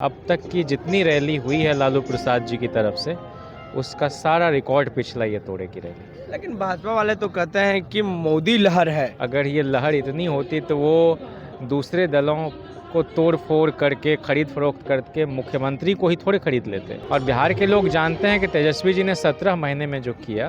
अब तक की जितनी रैली हुई है लालू प्रसाद जी की तरफ से उसका सारा रिकॉर्ड पिछला ये तोड़ेगी रैली। लेकिन भाजपा वाले तो कहते हैं कि मोदी लहर है। अगर ये लहर इतनी होती तो वो दूसरे दलों को तोड़ फोड़ करके खरीद फरोख्त करके मुख्यमंत्री को ही थोड़े खरीद लेते। और बिहार के लोग जानते हैं कि तेजस्वी जी ने 17 महीने में जो किया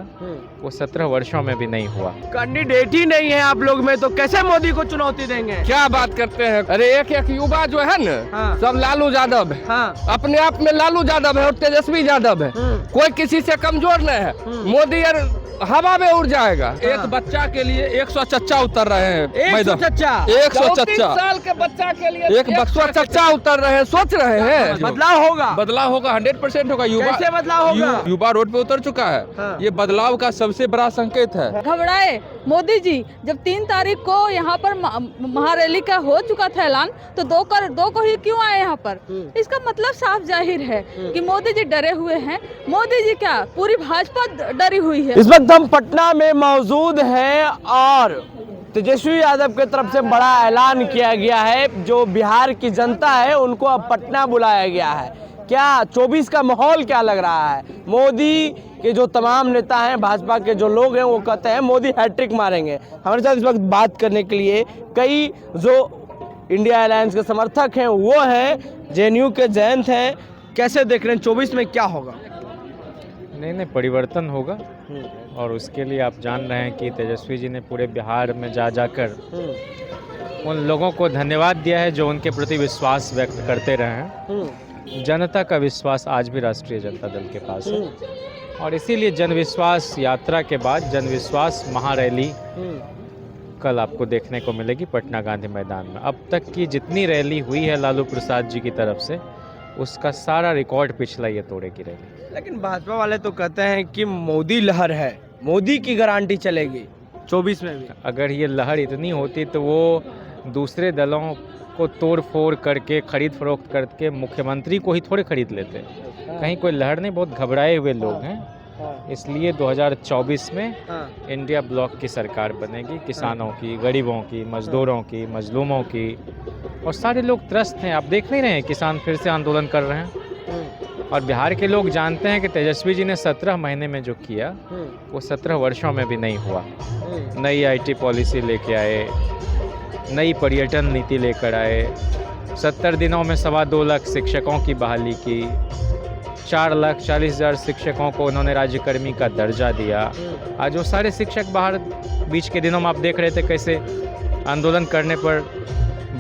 वो 17 वर्षों में भी नहीं हुआ। कैंडिडेट ही नहीं है आप लोग में, तो कैसे मोदी को चुनौती देंगे? क्या बात करते हैं? अरे एक एक युवा जो है ना, हाँ। सब लालू यादव है। हाँ। अपने आप में लालू यादव है और तेजस्वी यादव है। कोई किसी से कमजोर नहीं है। मोदी यार हवा में उड़ जाएगा। एक बच्चा के लिए 100 चच्चा उतर रहे हैं। 100 चच्चा 100 चच्चा 34 साल के बच्चा के लिए एक 100 चच्चा उतर रहे हैं। सोच रहे हैं बदलाव होगा। बदलाव होगा, 100% होगा। युवा कैसे बदलाव होगा? युवा रोड पे उतर चुका है। हाँ। ये बदलाव का सबसे बड़ा संकेत है। घबराए मोदी जी जब 3 तारीख को यहाँ पर महारैली का हो चुका था ऐलान, तो 2 को ही क्यों आए यहाँ पर? इसका मतलब साफ जाहिर है कि मोदी जी डरे हुए हैं। मोदी जी क्या, पूरी भाजपा डरी हुई है। इस वक्त हम पटना में मौजूद हैं और तेजस्वी यादव की तरफ से बड़ा ऐलान किया गया है। जो बिहार की जनता है उनको अब पटना बुलाया गया है। क्या 24 का माहौल क्या लग रहा है? मोदी के जो तमाम नेता हैं, भाजपा के जो लोग हैं, वो कहते हैं मोदी हैट्रिक मारेंगे। हमारे साथ इस वक्त बात करने के लिए कई जो इंडिया अलायंस के समर्थक हैं वो हैं, जेएनयू के जयंत हैं। कैसे देख रहे हैं 24 में क्या होगा? नहीं, परिवर्तन होगा और उसके लिए आप जान रहे हैं कि तेजस्वी जी ने पूरे बिहार में जाकर उन लोगों को धन्यवाद दिया है जो उनके प्रति विश्वास व्यक्त करते रहे हैं। जनता का विश्वास आज भी राष्ट्रीय जनता दल के पास है और इसीलिए जनविश्वास यात्रा के बाद जनविश्वास महारैली कल आपको देखने को मिलेगी पटना गांधी मैदान में। अब तक की जितनी रैली हुई है लालू प्रसाद जी की तरफ से उसका सारा रिकॉर्ड पिछला ये तोड़ेगी रैली। लेकिन भाजपा वाले तो कहते हैं कि मोदी लहर है, मोदी की गारंटी चलेगी 24 में भी। अगर ये लहर इतनी होती तो वो दूसरे दलों को तोड़ फोड़ करके खरीद फरोख्त करके मुख्यमंत्री को ही थोड़े खरीद लेते। कहीं कोई लहर नहीं, बहुत घबराए हुए लोग हैं। इसलिए 2024 में इंडिया ब्लॉक की सरकार बनेगी। किसानों की, गरीबों की, मजदूरों की, मजलूमों की, और सारे लोग त्रस्त हैं। आप देख नहीं रहे हैं किसान फिर से आंदोलन कर रहे हैं। और बिहार के लोग जानते हैं कि तेजस्वी जी ने 17 महीने में जो किया वो 17 वर्षों में भी नहीं हुआ। नई IT पॉलिसी लेके आए, नई पर्यटन नीति लेकर आए, 70 दिनों में 2.25 लाख शिक्षकों की बहाली की, 4,40,000 शिक्षकों को उन्होंने राज्यकर्मी का दर्जा दिया। आज वो सारे शिक्षक बाहर बीच के दिनों में आप देख रहे थे कैसे आंदोलन करने पर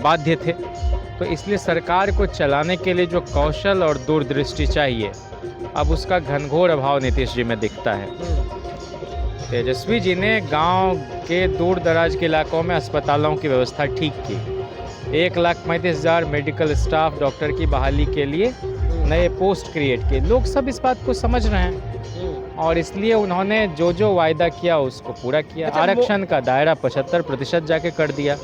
बाध्य थे। तो इसलिए सरकार को चलाने के लिए जो कौशल और दूरदृष्टि चाहिए, अब उसका घनघोर अभाव नीतीश जी में दिखता है। तेजस्वी जी ने गांव के दूर दराज के इलाकों में अस्पतालों की व्यवस्था ठीक की, 1,35,000 मेडिकल स्टाफ डॉक्टर की बहाली के लिए नए पोस्ट क्रिएट किए। लोग सब इस बात को समझ रहे हैं और इसलिए उन्होंने जो जो वायदा किया उसको पूरा किया। आरक्षण का दायरा 75% जाके कर दिया।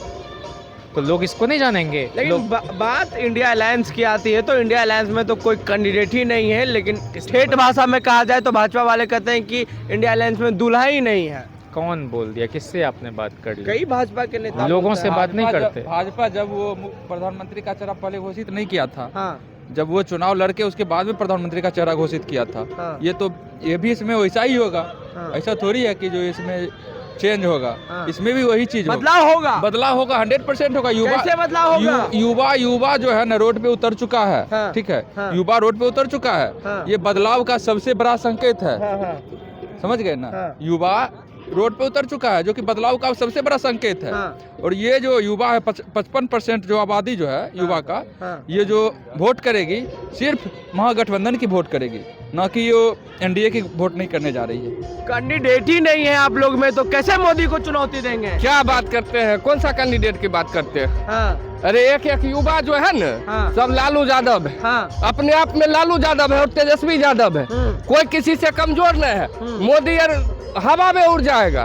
तो लोग इसको नहीं जानेंगे। लेकिन बात इंडिया अलायंस की आती है तो इंडिया अलायंस में तो कोई कैंडिडेट ही नहीं है। लेकिन स्टेट भाषा में कहा जाए तो भाजपा वाले कहते हैं कि इंडिया अलायंस में दूल्हा ही नहीं है। कौन बोल दिया? किससे आपने बात कर ली? कई भाजपा के नेता लोगों से बात नहीं करते। भाजपा जब वो प्रधानमंत्री का चेहरा पहले घोषित नहीं किया था, हाँ। जब वो चुनाव लड़के उसके बाद में प्रधानमंत्री का चेहरा घोषित किया था। हाँ। ये भी इसमें वैसा ही होगा। हाँ। ऐसा थोड़ी है कि जो इसमें चेंज होगा। हाँ। इसमें भी वही चीज बदलाव होगा। बदलाव होगा, 100% होगा। कैसे बदलाव होगा? युवा जो है ना रोड पे उतर चुका है। हाँ। ठीक है। हाँ। युवा रोड पे उतर चुका है। हाँ। ये बदलाव का सबसे बड़ा संकेत है। हाँ। समझ गए ना? हाँ। युवा रोड पे उतर चुका है जो कि बदलाव का सबसे बड़ा संकेत है। हाँ। और ये जो युवा है 55% जो आबादी जो है युवा का, हाँ। ये जो वोट करेगी सिर्फ महागठबंधन की वोट करेगी, ना कि ये NDA की वोट नहीं करने जा रही है। कैंडिडेट ही नहीं है आप लोग में, तो कैसे मोदी को चुनौती देंगे? क्या बात करते हैं? कौन सा कैंडिडेट की बात करते हैं? हाँ। अरे एक एक युवा जो है ना, हाँ। सब लालू यादव है। हाँ। अपने आप में लालू यादव है और तेजस्वी यादव है। कोई किसी से कमजोर नहीं है। मोदी यार हवा में उड़ जाएगा।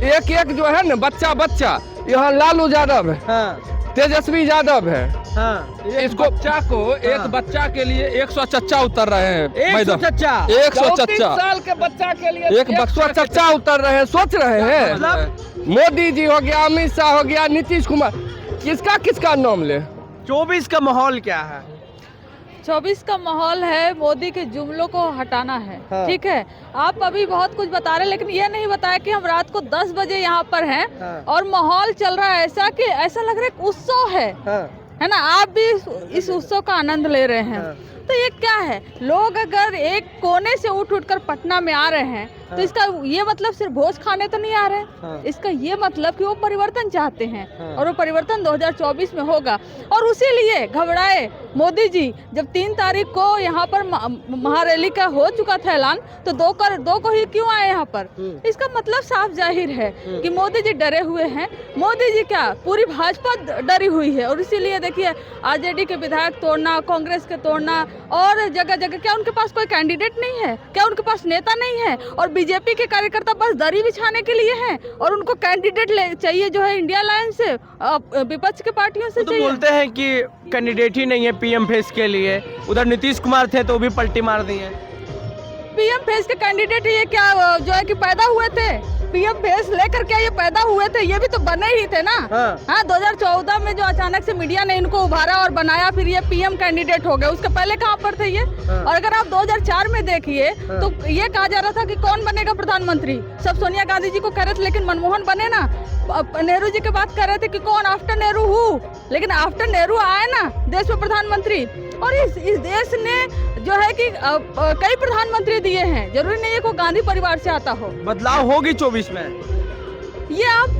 एक एक जो है ना बच्चा यहाँ लालू यादव है। हाँ। तेजस्वी यादव है। हाँ। इसको बच्चा को एक बच्चा के लिए 100 चच्चा उतर रहे हैं। 100 चच्चा 100 चच्चा 34 साल के बच्चा के लिए एक 100 चच्चा उतर रहे हैं। सोच रहे हैं मतलब मोदी जी हो गया, अमित शाह हो गया, नीतीश कुमार, किसका नाम ले? 24 का माहौल क्या है? 2024 का माहौल है, मोदी के जुमलों को हटाना है। हाँ। ठीक है, आप अभी बहुत कुछ बता रहे हैं, लेकिन ये नहीं बताया कि हम रात को 10 बजे यहाँ पर हैं हाँ। और माहौल चल रहा है ऐसा कि ऐसा लग रहा है कि उत्सव है ना। आप भी इस उत्सव का आनंद ले रहे हैं। हाँ। तो ये क्या है, लोग अगर एक कोने से उठ कर पटना में आ रहे हैं तो इसका ये मतलब सिर्फ भोज खाने तो नहीं आ रहे हैं। हाँ। इसका ये मतलब कि वो परिवर्तन चाहते हैं हाँ। और वो परिवर्तन 2024 में होगा। और उसी लिए घबराए मोदी जी, जब 3 तारीख को यहाँ पर महारैली का हो चुका था ऐलान, तो दो को ही क्यों आए यहाँ पर। इसका मतलब साफ जाहिर है कि मोदी जी डरे हुए हैं। मोदी जी क्या, पूरी भाजपा डरी हुई है। और इसीलिए देखिए, आरजेडी के विधायक तोड़ना, कांग्रेस के तोड़ना, और जगह जगह क्या उनके पास कोई कैंडिडेट नहीं है, क्या उनके पास नेता नहीं है, और बीजेपी के कार्यकर्ता बस दरी बिछाने के लिए हैं, और उनको कैंडिडेट चाहिए जो है इंडिया अलायंस से, विपक्ष के पार्टियों से तो चाहिए। बोलते हैं कि कैंडिडेट ही नहीं है पीएम फेस के लिए। उधर नीतीश कुमार थे तो वो भी पलटी मार दी है। पीएम फेस के कैंडिडेट ये क्या जो है कि पैदा हुए थे, पीएम फेस लेकर क्या ये पैदा हुए थे, ये भी तो बने ही थे ना। हाँ, 2014 में जो अचानक से मीडिया ने इनको उभारा और बनाया, फिर ये पीएम कैंडिडेट हो गए। उसके पहले कहाँ पर थे ये। और अगर आप 2004 में देखिए तो ये कहा जा रहा था कि कौन बनेगा प्रधानमंत्री, सब सोनिया गांधी जी को कह रहे थे, लेकिन मनमोहन बने ना। नेहरू जी की बात कर रहे थे कि कौन आफ्टर नेहरू हूँ, लेकिन आफ्टर नेहरू आए ना देश में प्रधानमंत्री। और इस देश ने जो है कि कई प्रधानमंत्री दिए हैं, जरूरी नहीं है कोई गांधी परिवार से आता हो। बदलाव होगी 24 में। ये आप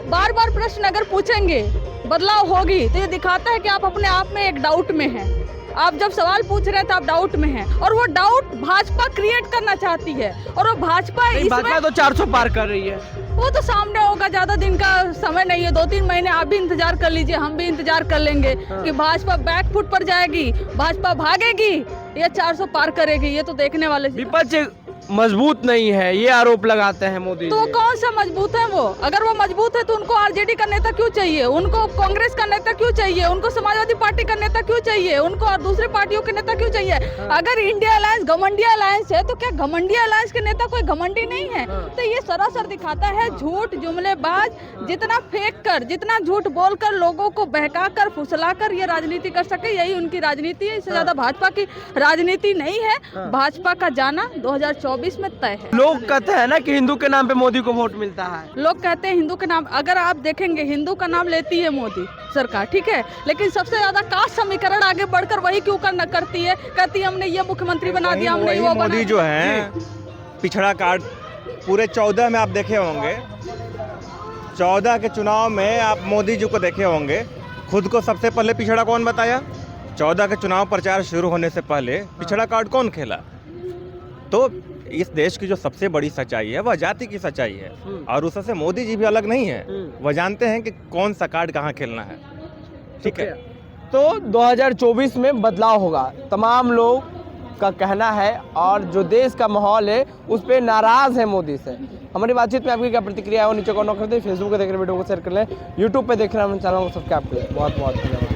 बार बार प्रश्न अगर पूछेंगे बदलाव होगी, तो ये दिखाता है कि आप अपने आप में एक डाउट में हैं। आप जब सवाल पूछ रहे हैं तो आप डाउट में हैं, और वो डाउट भाजपा क्रिएट करना चाहती है। और वो भाजपा भाजपा तो 400 पार कर रही है। वो तो सामने होगा, ज्यादा दिन का समय नहीं है, 2-3 महीने आप भी इंतजार कर लीजिए, हम भी इंतजार कर लेंगे कि भाजपा बैकफुट पर जाएगी, भाजपा भागेगी या 400 पार करेगी। ये तो देखने वाले। विपक्ष मजबूत नहीं है, ये आरोप लगाते हैं मोदी तो जी। कौन सा मजबूत है वो? अगर वो मजबूत है तो उनको आरजेडी का नेता क्यों चाहिए, उनको कांग्रेस का नेता क्यों चाहिए, उनको समाजवादी पार्टी का नेता क्यों चाहिए, उनको और दूसरे पार्टियों के नेता क्यों चाहिए? अगर इंडिया अलायंस घमंडिया अलायंस है, तो क्या घमंडिया अलायंस के नेता कोई घमंडी नहीं है? तो ये सरासर दिखाता है झूठ, जुमलेबाज, जितना फेंक कर, जितना झूठ बोलकर लोगों को बहका कर, फुसला कर ये राजनीति कर सके, यही उनकी राजनीति है। इससे ज्यादा भाजपा की राजनीति नहीं है। भाजपा का जाना 2024 में तय है। लोग कहते हैं ना कि हिंदू के नाम पे मोदी को वोट मिलता है। लोग कहते हैं हिंदू के नाम, अगर आप देखेंगे हिंदू का नाम लेती है मोदी सरकार, ठीक है, लेकिन सबसे ज्यादा कास्ट समीकरण आगे बढ़कर वही क्यों करती है, कहती है हमने ये मुख्यमंत्री बना दिया, हमने वो बना मोदी जो है पिछड़ा कार्ड पूरे 14 में आप देखे होंगे, 14 के चुनाव में आप मोदी जी को देखे होंगे। खुद को सबसे पहले पिछड़ा कौन बताया? 14 के चुनाव प्रचार शुरू होने से पहले पिछड़ा कार्ड कौन खेला? तो इस देश की जो सबसे बड़ी सच्चाई है वह जाति की सच्चाई है, और उससे मोदी जी भी अलग नहीं है। वह जानते हैं कि कौन सा कार्ड कहाँ खेलना है। ठीक है, तो 2024 में बदलाव होगा, तमाम लोग का कहना है, और जो देश का माहौल है उस पर नाराज है मोदी से। हमारी बातचीत में आपकी क्या प्रतिक्रिया है वो नीचे कमेंट कर दें। फेसबुक पे देख रहे वीडियो को शेयर कर लें, यूट्यूब पे देख रहे हैं चैनल को सब्सक्राइब करें। बहुत बहुत धन्यवाद।